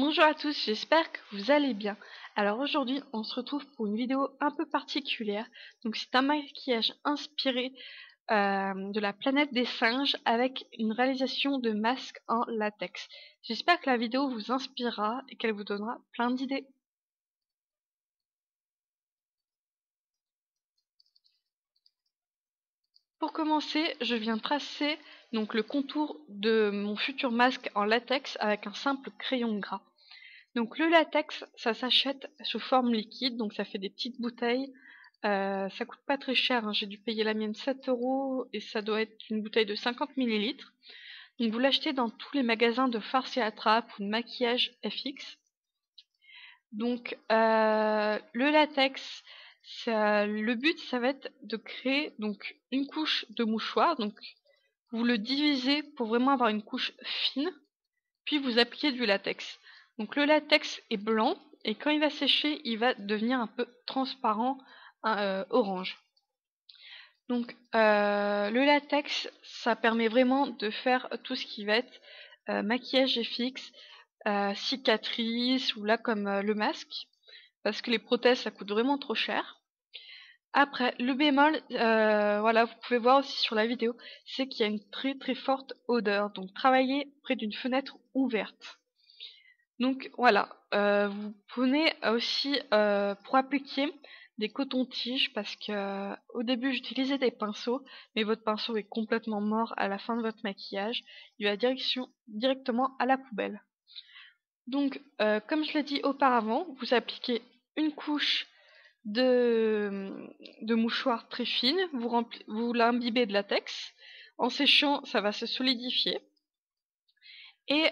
Bonjour à tous, j'espère que vous allez bien. Alors aujourd'hui, on se retrouve pour une vidéo un peu particulière. Donc c'est un maquillage inspiré de la planète des singes avec une réalisation de masques en latex. J'espère que la vidéo vous inspirera et qu'elle vous donnera plein d'idées. Pour commencer, je viens tracer donc le contour de mon futur masque en latex avec un simple crayon gras. Donc le latex, ça s'achète sous forme liquide, donc ça fait des petites bouteilles. Ça coûte pas très cher, hein. J'ai dû payer la mienne 7 € et ça doit être une bouteille de 50 millilitres. Donc vous l'achetez dans tous les magasins de farce et attrape ou de maquillage FX. Donc le latex, le but ça va être de créer donc une couche de mouchoir. Donc vous le divisez pour vraiment avoir une couche fine, puis vous appliquez du latex. Donc le latex est blanc et quand il va sécher, il va devenir un peu transparent, orange. Donc le latex, ça permet vraiment de faire tout ce qui va être maquillage FX, cicatrices ou là comme le masque, parce que les prothèses ça coûte vraiment trop cher. Après, le bémol, voilà, vous pouvez voir aussi sur la vidéo, c'est qu'il y a une très très forte odeur. Donc travaillez près d'une fenêtre ouverte. Donc voilà, vous prenez aussi pour appliquer des cotons-tiges parce que au début j'utilisais des pinceaux, mais votre pinceau est complètement mort à la fin de votre maquillage. Il va directement à la poubelle. Donc comme je l'ai dit auparavant, vous appliquez une couche de mouchoir très fine, vous l'imbibez de latex. En séchant, ça va se solidifier. Et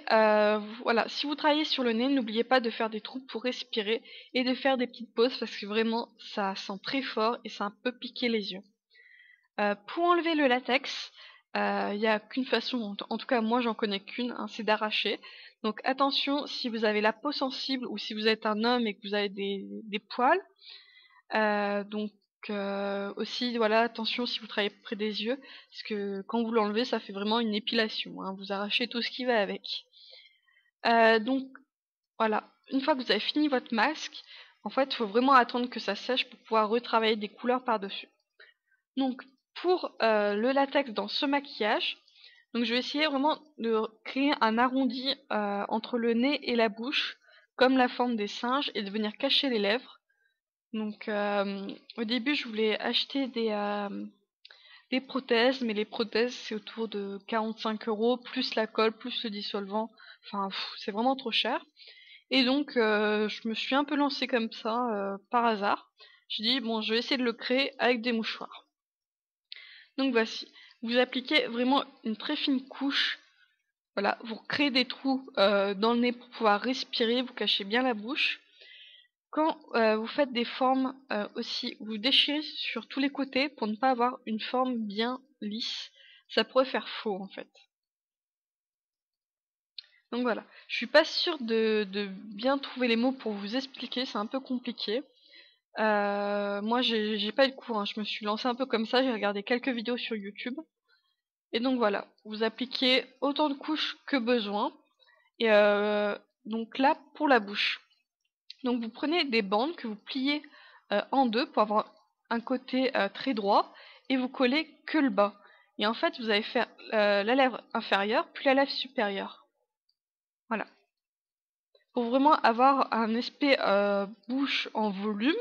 voilà, si vous travaillez sur le nez, n'oubliez pas de faire des trous pour respirer et de faire des petites pauses parce que vraiment ça sent très fort et ça un peu piquer les yeux. Pour enlever le latex, il n'y a qu'une façon, en tout cas moi j'en connais qu'une, hein, c'est d'arracher. Donc attention, si vous avez la peau sensible ou si vous êtes un homme et que vous avez des poils, donc aussi voilà, attention si vous travaillez près des yeux, parce que quand vous l'enlevez ça fait vraiment une épilation, hein, vous arrachez tout ce qui va avec. Donc voilà, une fois que vous avez fini votre masque, en fait il faut vraiment attendre que ça sèche pour pouvoir retravailler des couleurs par-dessus. Donc pour le latex dans ce maquillage, donc je vais essayer vraiment de créer un arrondi entre le nez et la bouche, comme la forme des singes, et de venir cacher les lèvres. Donc au début je voulais acheter des prothèses, mais les prothèses c'est autour de 45 € plus la colle, plus le dissolvant, enfin c'est vraiment trop cher. Et donc je me suis un peu lancée comme ça, par hasard. J'ai dit bon je vais essayer de le créer avec des mouchoirs. Donc voici, vous appliquez vraiment une très fine couche, voilà, vous créez des trous dans le nez pour pouvoir respirer, vous cachez bien la bouche. Quand vous faites des formes aussi, vous déchirez sur tous les côtés pour ne pas avoir une forme bien lisse, ça pourrait faire faux en fait. Donc voilà, je suis pas sûre de bien trouver les mots pour vous expliquer, c'est un peu compliqué. Moi j'ai pas eu de cours, hein. Je me suis lancée un peu comme ça, j'ai regardé quelques vidéos sur YouTube. Et donc voilà, vous appliquez autant de couches que besoin. Et donc là, pour la bouche. Donc vous prenez des bandes que vous pliez en deux pour avoir un côté très droit et vous collez que le bas. Et en fait, vous allez faire la lèvre inférieure puis la lèvre supérieure. Voilà. Pour vraiment avoir un aspect bouche en volume,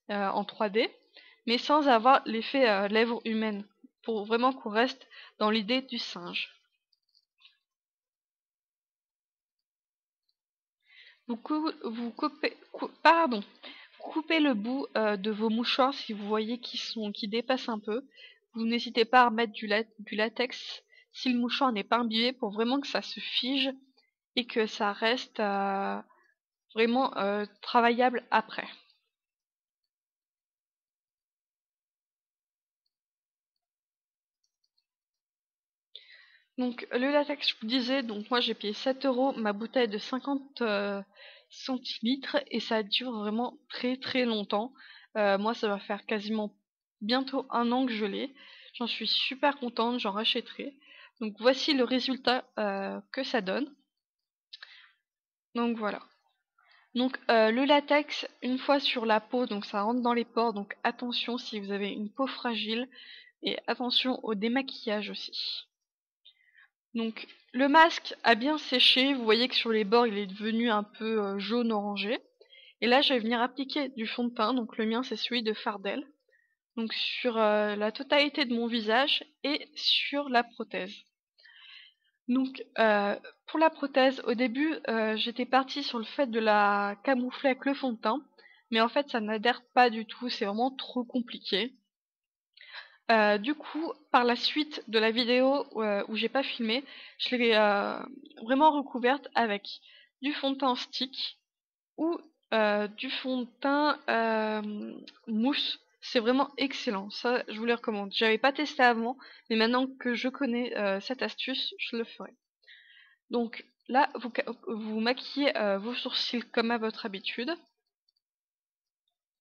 en 3D, mais sans avoir l'effet lèvre humaine. Pour vraiment qu'on reste dans l'idée du singe. Vous coupez le bout de vos mouchoirs si vous voyez qui dépassent un peu. Vous n'hésitez pas à remettre du latex si le mouchoir n'est pas imbibé pour vraiment que ça se fige et que ça reste vraiment travaillable après. Donc le latex, je vous disais, donc moi j'ai payé 7 €, ma bouteille de 50 centilitres et ça dure vraiment très très longtemps. Moi ça va faire quasiment bientôt un an que je l'ai. J'en suis super contente, j'en rachèterai. Donc voici le résultat que ça donne. Donc voilà. Donc le latex, une fois sur la peau, donc ça rentre dans les pores, donc attention si vous avez une peau fragile, et attention au démaquillage aussi. Donc le masque a bien séché, vous voyez que sur les bords il est devenu un peu jaune orangé. Et là je vais venir appliquer du fond de teint, donc le mien c'est celui de Fardel. Donc sur la totalité de mon visage et sur la prothèse. Donc pour la prothèse, au début j'étais partie sur le fait de la camoufler avec le fond de teint, mais en fait ça n'adhère pas du tout, c'est vraiment trop compliqué. Du coup, par la suite de la vidéo où j'ai pas filmé, je l'ai vraiment recouverte avec du fond de teint en stick ou du fond de teint mousse. C'est vraiment excellent, ça je vous le recommande. J'avais pas testé avant, mais maintenant que je connais cette astuce, je le ferai. Donc là, vous maquillez vos sourcils comme à votre habitude.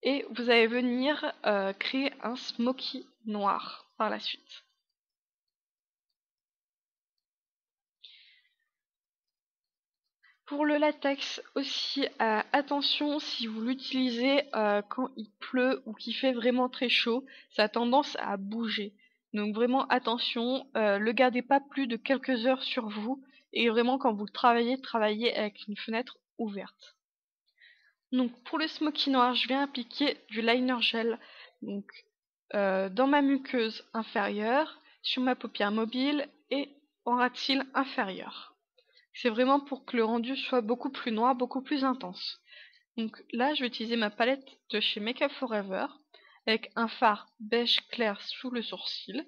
Et vous allez venir créer un smoky noir par la suite. Pour le latex aussi, attention si vous l'utilisez quand il pleut ou qu'il fait vraiment très chaud, ça a tendance à bouger. Donc vraiment attention, le gardez pas plus de quelques heures sur vous et vraiment quand vous travaillez, travaillez avec une fenêtre ouverte. Donc pour le smoky noir, je viens appliquer du liner gel donc, dans ma muqueuse inférieure, sur ma paupière mobile et en ras de cils inférieur. C'est vraiment pour que le rendu soit beaucoup plus noir, beaucoup plus intense. Donc là, je vais utiliser ma palette de chez Make Up Forever avec un fard beige clair sous le sourcil,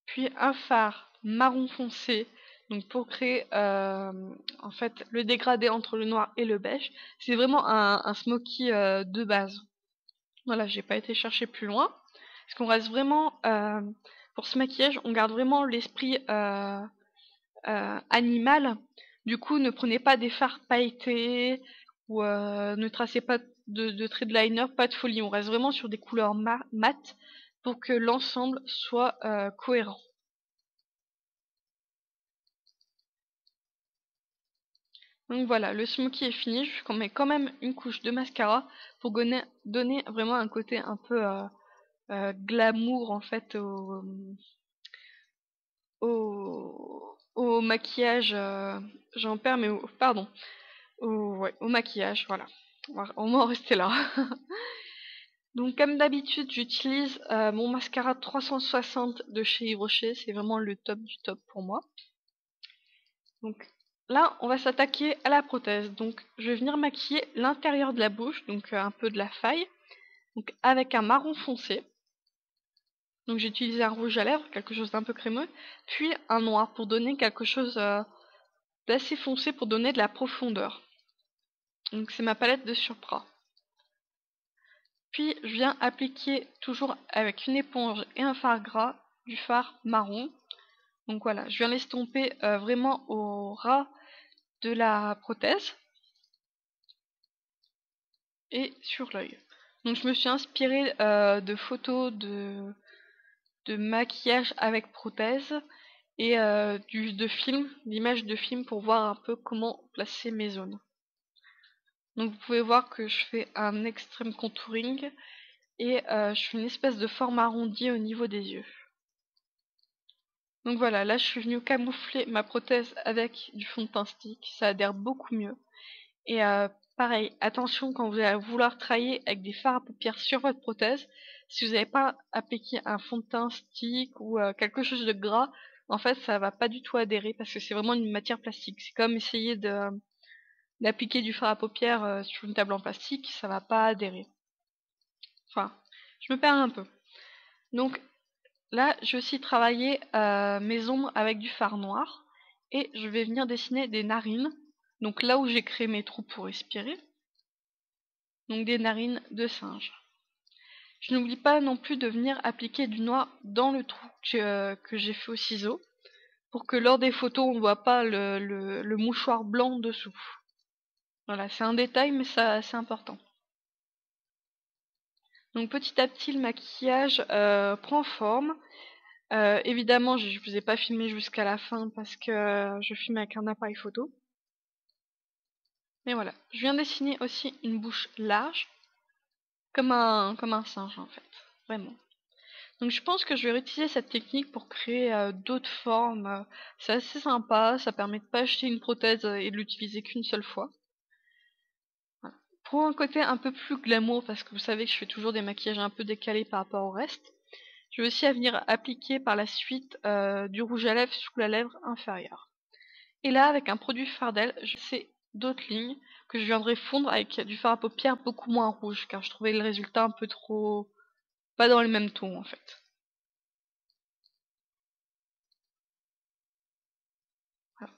puis un fard marron foncé donc pour créer en fait le dégradé entre le noir et le beige. C'est vraiment un smoky de base. Voilà, j'ai pas été chercher plus loin parce qu'on reste vraiment pour ce maquillage, on garde vraiment l'esprit animal. Du coup, ne prenez pas des fards pailletés ou ne tracez pas de traits de liner, pas de folie. On reste vraiment sur des couleurs mat pour que l'ensemble soit cohérent. Donc voilà, le smoky est fini. Je mets quand même une couche de mascara pour donner vraiment un côté un peu glamour en fait au maquillage. J'en perds, mais pardon. Ouais, au maquillage, voilà. On va en rester là. Donc comme d'habitude, j'utilise mon mascara 360 de chez Yves Rocher. C'est vraiment le top du top pour moi. Donc là, on va s'attaquer à la prothèse. Donc je vais venir maquiller l'intérieur de la bouche, donc un peu de la faille. Donc avec un marron foncé. Donc j'ai utilisé un rouge à lèvres, quelque chose d'un peu crémeux. Puis un noir pour donner quelque chose d'assez foncé pour donner de la profondeur. Donc c'est ma palette de Surprat. Puis je viens appliquer toujours avec une éponge et un fard gras du fard marron. Donc voilà, je viens l'estomper vraiment au ras de la prothèse et sur l'œil. Donc je me suis inspirée de photos de maquillage avec prothèse et de films, d'images de films pour voir un peu comment placer mes zones. Donc vous pouvez voir que je fais un extrême contouring et je fais une espèce de forme arrondie au niveau des yeux. Donc voilà, là je suis venue camoufler ma prothèse avec du fond de teint stick, ça adhère beaucoup mieux. Et pareil, attention quand vous allez vouloir travailler avec des fards à paupières sur votre prothèse, si vous n'avez pas appliqué un fond de teint stick ou quelque chose de gras, en fait ça va pas du tout adhérer parce que c'est vraiment une matière plastique. C'est comme essayer d'appliquer du fard à paupières sur une table en plastique, ça va pas adhérer. Enfin, je me perds un peu. Donc là, je vais aussi travailler mes ombres avec du fard noir et je vais venir dessiner des narines. Donc là où j'ai créé mes trous pour respirer. Donc des narines de singe. Je n'oublie pas non plus de venir appliquer du noir dans le trou que j'ai fait au ciseau pour que lors des photos on ne voit pas le mouchoir blanc dessous. Voilà, c'est un détail mais ça c'est important. Donc petit à petit le maquillage prend forme. Évidemment, je vous ai pas filmé jusqu'à la fin parce que je filme avec un appareil photo. Mais voilà, je viens dessiner aussi une bouche large, comme un singe en fait, vraiment. Donc je pense que je vais réutiliser cette technique pour créer d'autres formes. C'est assez sympa, ça permet de pas acheter une prothèse et de l'utiliser qu'une seule fois. Voilà. Pour un côté un peu plus glamour, parce que vous savez que je fais toujours des maquillages un peu décalés par rapport au reste, je vais aussi à venir appliquer par la suite du rouge à lèvres sous la lèvre inférieure. Et là, avec un produit Fardel, je sais d'autres lignes que je viendrai fondre avec du fard à paupières beaucoup moins rouge, car je trouvais le résultat un peu trop... pas dans le même ton en fait. Voilà.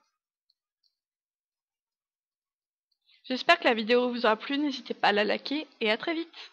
J'espère que la vidéo vous aura plu, n'hésitez pas à la liker et à très vite.